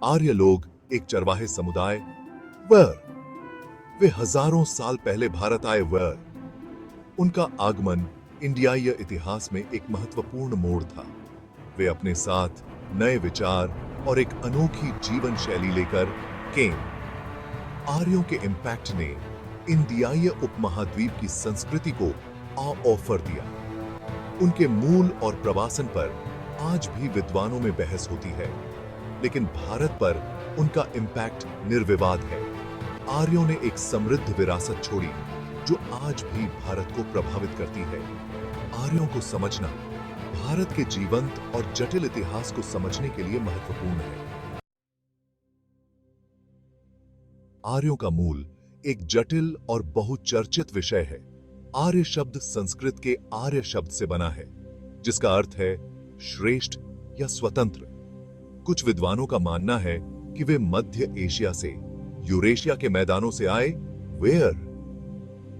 आर्य लोग एक चरवाहे समुदाय वर, वे हजारों साल पहले भारत आए वर। उनका आगमन इंडियाई इतिहास में एक महत्वपूर्ण मोड़ था। वे अपने साथ नए विचार और एक अनोखी जीवन शैली लेकर केम। आर्यों के इम्पैक्ट ने इंडियाई उपमहाद्वीप की संस्कृति को ऑफर दिया। उनके मूल और प्रवासन पर आज भी विद्वानों में बहस होती है, लेकिन भारत पर उनका इम्पैक्ट निर्विवाद है। आर्यों ने एक समृद्ध विरासत छोड़ी जो आज भी भारत को प्रभावित करती है। आर्यों को समझना भारत के जीवंत और जटिल इतिहास को समझने के लिए महत्वपूर्ण है। आर्यों का मूल एक जटिल और बहुचर्चित विषय है। आर्य शब्द संस्कृत के आर्य शब्द से बना है, जिसका अर्थ है श्रेष्ठ या स्वतंत्र। कुछ विद्वानों का मानना है कि वे मध्य एशिया से, यूरेशिया के मैदानों से आए वेयर।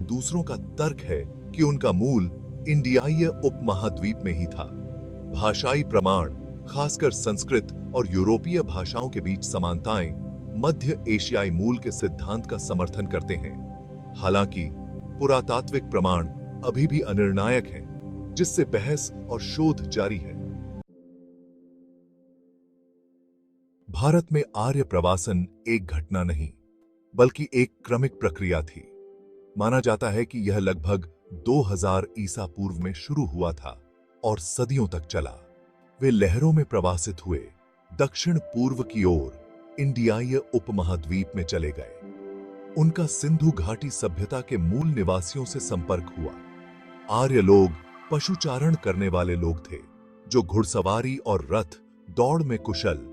दूसरों का तर्क है कि उनका मूल इंडियाई उपमहाद्वीप में ही था। भाषाई प्रमाण, खासकर संस्कृत और यूरोपीय भाषाओं के बीच समानताएं मध्य एशियाई मूल के सिद्धांत का समर्थन करते हैं। हालांकि पुरातात्विक प्रमाण अभी भी अनिर्णायक हैं, जिससे बहस और शोध जारी है। भारत में आर्य प्रवासन एक घटना नहीं, बल्कि एक क्रमिक प्रक्रिया थी। माना जाता है कि यह लगभग 2000 ईसा पूर्व में शुरू हुआ था और सदियों तक चला। वे लहरों में प्रवासित हुए, दक्षिण पूर्व की ओर इंडियाई उपमहाद्वीप में चले गए। उनका सिंधु घाटी सभ्यता के मूल निवासियों से संपर्क हुआ। आर्य लोग पशुचारण करने वाले लोग थे, जो घुड़सवारी और रथ दौड़ में कुशल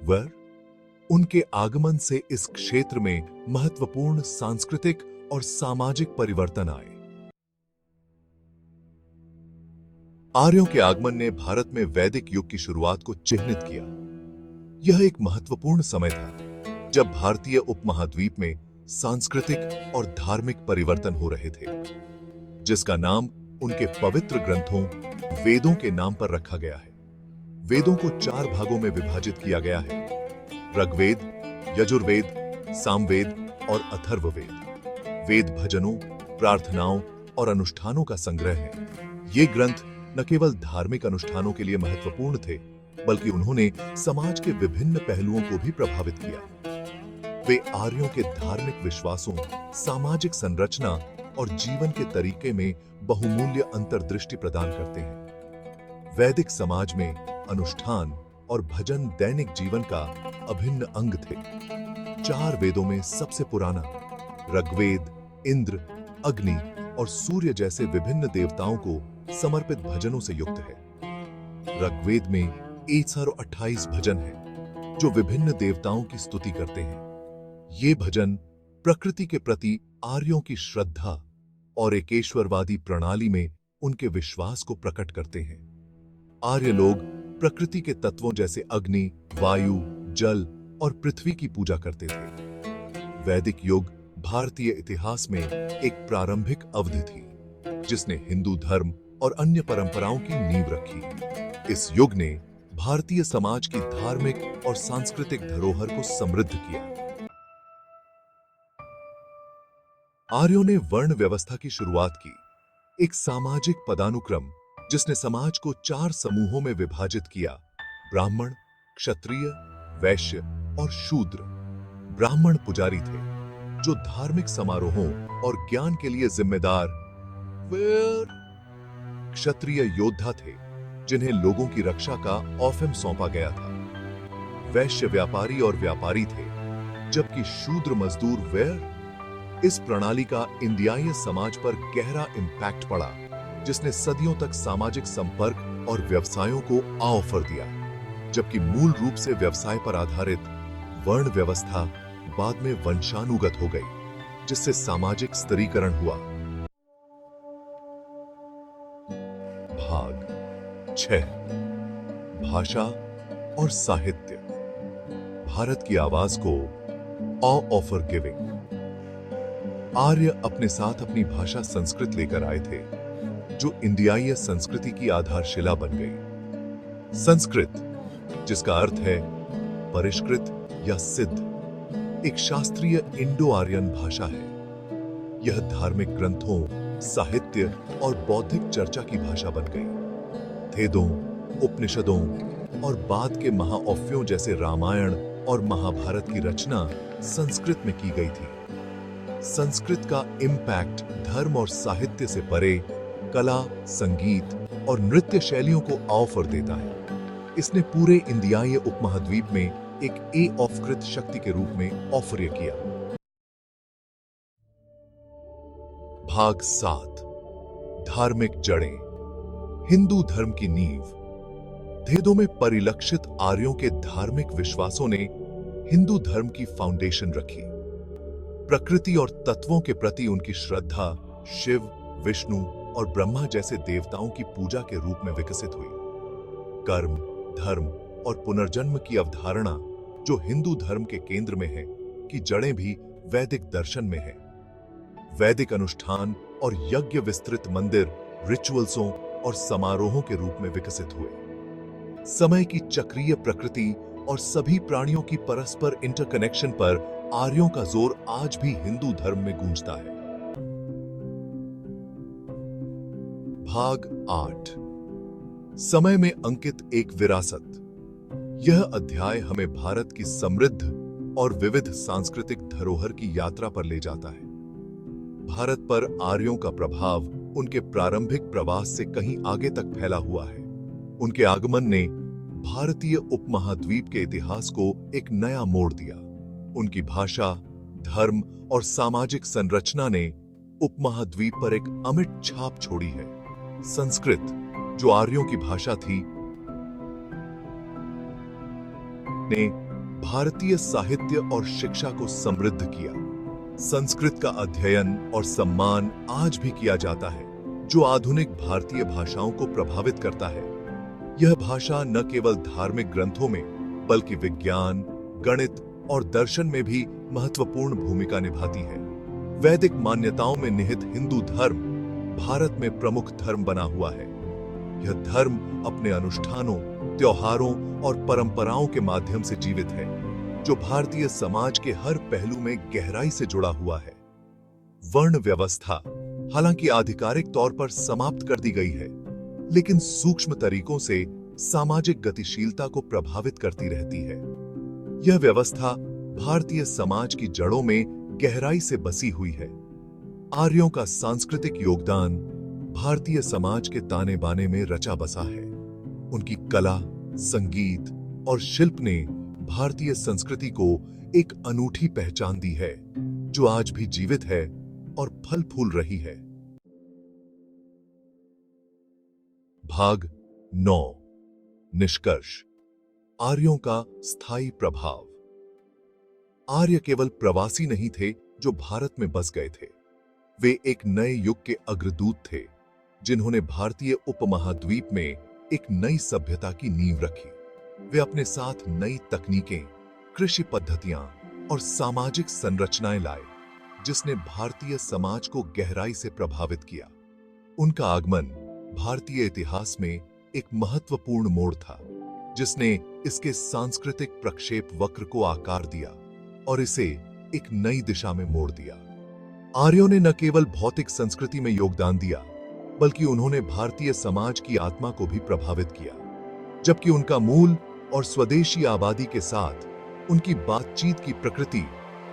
वर। उनके आगमन से इस क्षेत्र में महत्वपूर्ण सांस्कृतिक और सामाजिक परिवर्तन आए। आर्यों के आगमन ने भारत में वैदिक युग की शुरुआत को चिह्नित किया। यह एक महत्वपूर्ण समय था जब भारतीय उपमहाद्वीप में सांस्कृतिक और धार्मिक परिवर्तन हो रहे थे, जिसका नाम उनके पवित्र ग्रंथों वेदों के नाम पर रखा गया है। वेदों को 4 भागों में विभाजित किया गया है: ऋग्वेद, यजुर्वेद, सामवेद और अथर्ववेद। वेद भजनों, प्रार्थनाओं और अनुष्ठानों का संग्रह है। ये ग्रंथ न केवल धार्मिक अनुष्ठानों के लिए महत्वपूर्ण थे, बल्कि उन्होंने समाज के विभिन्न पहलुओं को भी प्रभावित किया। वे आर्यों के धार्मिक विश्वासों, सामाजिक संरचना और जीवन के तरीके में बहुमूल्य अंतर्दृष्टि प्रदान करते हैं। वैदिक समाज में अनुष्ठान और भजन दैनिक जीवन का अभिन्न अंग थे। 4 वेदों में सबसे पुराना ऋग्वेद इंद्र, अग्नि और सूर्य जैसे विभिन्न देवताओं को समर्पित भजनों से युक्त है। ऋग्वेद में 128 भजन हैं, जो विभिन्न देवताओं की स्तुति करते हैं। ये भजन प्रकृति के प्रति आर्यों की श्रद्धा और एकेश्वरवादी प्रणाली में उनके विश्वास को प्रकट करते हैं। आर्य लोग प्रकृति के तत्वों जैसे अग्नि, वायु, जल और पृथ्वी की पूजा करते थे। वैदिक युग भारतीय इतिहास में एक प्रारंभिक अवधि थी, जिसने हिंदू धर्म और अन्य परंपराओं की नींव रखी। इस युग ने भारतीय समाज की धार्मिक और सांस्कृतिक धरोहर को समृद्ध किया। आर्यों ने वर्ण व्यवस्था की शुरुआत की, एक सामाजिक पदानुक्रम जिसने समाज को 4 समूहों में विभाजित किया: ब्राह्मण, क्षत्रिय, वैश्य और शूद्र। ब्राह्मण पुजारी थे, जो धार्मिक समारोहों और ज्ञान के लिए जिम्मेदार। क्षत्रिय योद्धा थे, जिन्हें लोगों की रक्षा का औफिम सौंपा गया था। वैश्य व्यापारी और व्यापारी थे, जबकि शूद्र मजदूर वेर। इस प्रणाली का इंडियाई समाज पर गहरा इंपैक्ट पड़ा, जिसने सदियों तक सामाजिक संपर्क और व्यवसायों को ऑफर दिया। जबकि मूल रूप से व्यवसाय पर आधारित वर्ण व्यवस्था बाद में वंशानुगत हो गई, जिससे सामाजिक स्तरीकरण हुआ। भाग 6: भाषा और साहित्य। भारत की आवाज को ऑफर गिविंग। आर्य अपने साथ अपनी भाषा संस्कृत लेकर आए थे, जो इंडियाई संस्कृति की आधारशिला बन गई। संस्कृत, जिसका अर्थ है परिष्कृत या सिद्ध एक शास्त्रीय इंडो आर्यन भाषा है। यह धार्मिक ग्रंथों, साहित्य और बौद्धिक चर्चा की भाषा बन गई। वेदों, उपनिषदों और बाद के महाकाव्यों जैसे रामायण और महाभारत की रचना संस्कृत में की गई थी। संस्कृत का इम्पैक्ट धर्म और साहित्य से परे कला, संगीत और नृत्य शैलियों को अवसर देता है। इसने पूरे इंडियाई उपमहाद्वीप में एक अवकृत शक्ति के रूप में औफर्य किया। भाग 7 धार्मिक जड़ें, हिंदू धर्म की नींव। वेदों में परिलक्षित आर्यों के धार्मिक विश्वासों ने हिंदू धर्म की फाउंडेशन रखी। प्रकृति और तत्वों के प्रति उनकी श्रद्धा शिव, विष्णु और ब्रह्मा जैसे देवताओं की पूजा के रूप में विकसित हुई। कर्म, धर्म और पुनर्जन्म की अवधारणा, जो हिंदू धर्म के केंद्र में है, की जड़ें भी वैदिक दर्शन में है। वैदिक अनुष्ठान और यज्ञ विस्तृत मंदिर, रिचुअल्सों और समारोहों के रूप में विकसित हुए। समय की चक्रीय प्रकृति और सभी प्राणियों की परस्पर इंटरकनेक्शन पर आर्यों का जोर आज भी हिंदू धर्म में गूंजता है। भाग 8 समय में अंकित एक विरासत। यह अध्याय हमें भारत की समृद्ध और विविध सांस्कृतिक धरोहर की यात्रा पर ले जाता है। भारत पर आर्यों का प्रभाव उनके प्रारंभिक प्रवास से कहीं आगे तक फैला हुआ है। उनके आगमन ने भारतीय उपमहाद्वीप के इतिहास को एक नया मोड़ दिया। उनकी भाषा, धर्म और सामाजिक संरचना ने उपमहाद्वीप पर एक अमिट छाप छोड़ी है। संस्कृत, जो आर्यों की भाषा थी, ने भारतीय साहित्य और शिक्षा को समृद्ध किया। संस्कृत का अध्ययन और सम्मान आज भी किया जाता है, जो आधुनिक भारतीय भाषाओं को प्रभावित करता है। यह भाषा न केवल धार्मिक ग्रंथों में, बल्कि विज्ञान, गणित और दर्शन में भी महत्वपूर्ण भूमिका निभाती है। वैदिक मान्यताओं में निहित हिंदू धर्म भारत में प्रमुख धर्म बना हुआ है। यह धर्म अपने अनुष्ठानों, त्योहारों और परंपराओं के माध्यम से जीवित है, जो भारतीय समाज के हर पहलू में गहराई से जुड़ा हुआ है। वर्ण व्यवस्था हालांकि आधिकारिक तौर पर समाप्त कर दी गई है, लेकिन सूक्ष्म तरीकों से सामाजिक गतिशीलता को प्रभावित करती रहती है। यह व्यवस्था भारतीय समाज की जड़ों में गहराई से बसी हुई है। आर्यों का सांस्कृतिक योगदान भारतीय समाज के ताने बाने में रचा बसा है। उनकी कला, संगीत और शिल्प ने भारतीय संस्कृति को एक अनूठी पहचान दी है, जो आज भी जीवित है और फल फूल रही है। भाग 9 निष्कर्ष, आर्यों का स्थायी प्रभाव। आर्य केवल प्रवासी नहीं थे जो भारत में बस गए थे। वे एक नए युग के अग्रदूत थे, जिन्होंने भारतीय उपमहाद्वीप में एक नई सभ्यता की नींव रखी। वे अपने साथ नई तकनीकें, कृषि पद्धतियां और सामाजिक संरचनाएं लाए, जिसने भारतीय समाज को गहराई से प्रभावित किया। उनका आगमन भारतीय इतिहास में एक महत्वपूर्ण मोड़ था, जिसने इसके सांस्कृतिक प्रक्षेप वक्र को आकार दिया और इसे एक नई दिशा में मोड़ दिया। आर्यों ने न केवल भौतिक संस्कृति में योगदान दिया, बल्कि उन्होंने भारतीय समाज की आत्मा को भी प्रभावित किया। जबकि उनका मूल और स्वदेशी आबादी के साथ उनकी बातचीत की प्रकृति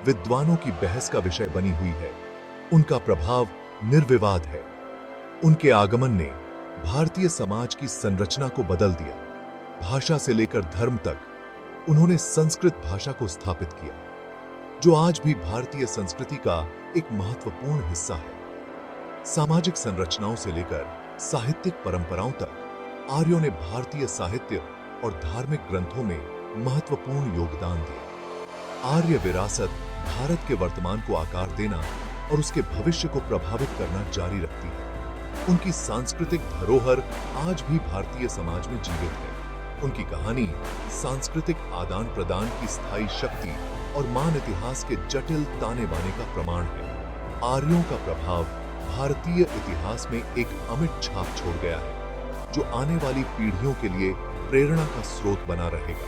विद्वानों की बहस का विषय बनी हुई है, उनका प्रभाव निर्विवाद है। उनके आगमन ने भारतीय समाज की संरचना को बदल दिया। भाषा से लेकर धर्म तक उन्होंने संस्कृत भाषा को स्थापित किया, जो आज भी भारतीय संस्कृति का एक महत्वपूर्ण हिस्सा है। सामाजिक संरचनाओं से लेकर साहित्यिक परंपराओं तक आर्यों ने भारतीय साहित्य और धार्मिक ग्रंथों में महत्वपूर्ण योगदान दिया। आर्य विरासत भारत के वर्तमान को आकार देना और उसके भविष्य को प्रभावित करना जारी रखती है। उनकी सांस्कृतिक धरोहर आज भी भारतीय समाज में जीवित है। उनकी कहानी सांस्कृतिक आदान प्रदान की स्थायी शक्ति और मान इतिहास के जटिल ताने बाने का प्रमाण है। आर्यों का प्रभाव भारतीय इतिहास में एक अमिट छाप छोड़ गया है, जो आने वाली पीढ़ियों के लिए प्रेरणा का स्रोत बना रहेगा।